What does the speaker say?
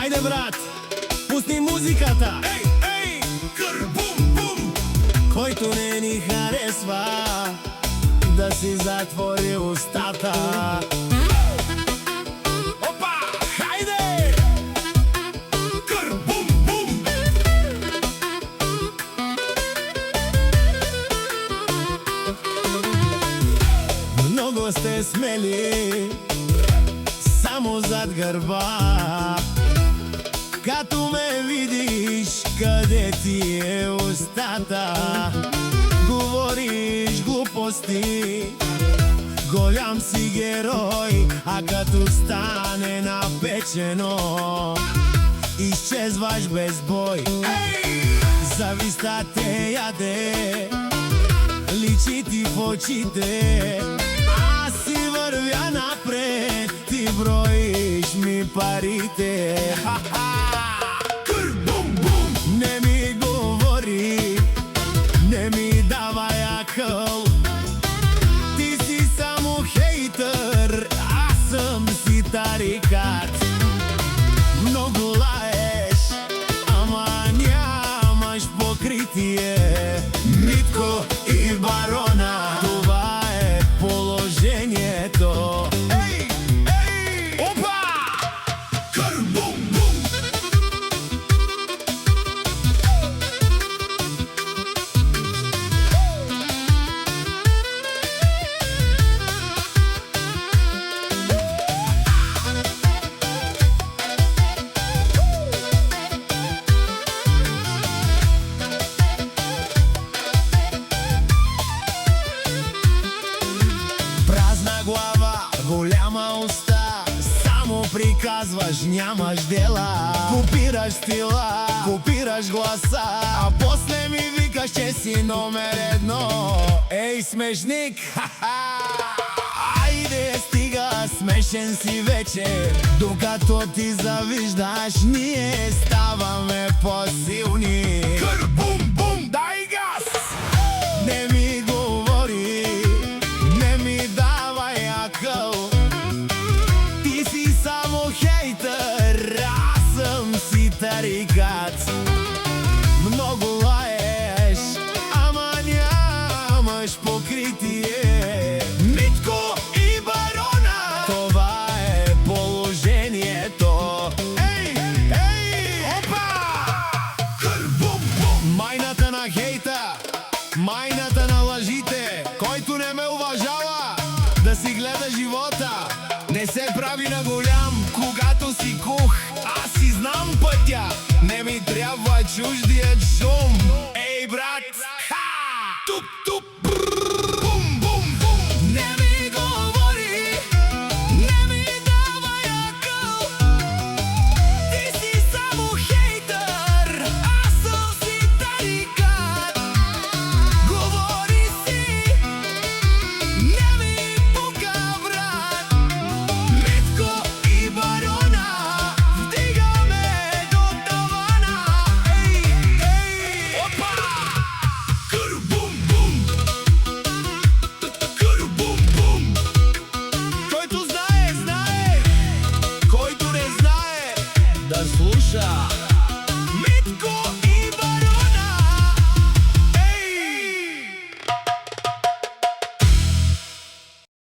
Хайде, брат, пусни музиката. Ей, ей, кър-бум-бум! Който не ни харесва, да си затвори устата. Опа! Хайде! Кър-бум-бум! Много сте смели, само зад гърба. Като ме видиш, къде ти е устата, говориш глупости, голям си герой, а като стане напечено, изчезваш без бой. Завистта те яде, личи ти в очите, аз си вървя напред, ти броиш ми парите. Кър-бум-бум! Не ми говори, не ми давай акъл, ти си само хейтър, аз съм си тарикат. Много лаеш, ама нямаш покритие. Митко и Барона, това е положението. Ей, ей! Опа! Кър-бум-бум! Празна глава, голяма уста, само приказваш, нямаш дела. Копираш стила, копираш гласа, а после ми викаш, че си номер едно. Ей, смешник, ха-ха! Айде, стига, смешен си вече. Докато ти завиждаш, ние ставаме по-силни. Кър-бум-бум! Дай газ! Не ми говори, не ми давай акъл, ти си само хейтър, аз съм си тарикат. Много лаеш, ама нямаш покритие. Митко и Барона, това е положението. Ей, ей! Опа! Кър-бум-бум! Майната на хейта, майната на лъжите. Който не ме уважава, да си гледа живота. Не се прави на голям, когато си кух. Аз си знам пътя, не ми трябва чуждият шум. Ей, брат! Ха! Туп-туп! Бум-бум-бум! Не ми говори, не ми давай акъл, ти си само хейтър, аз съм си тарикат. Говори си, не ми пука, брат. Митко и Барона, вдигаме до тавана. Ей, ей! Опа! Кър-бум-бум! Кър-бум-бум! Който знае, знае, който не знае, да слуша.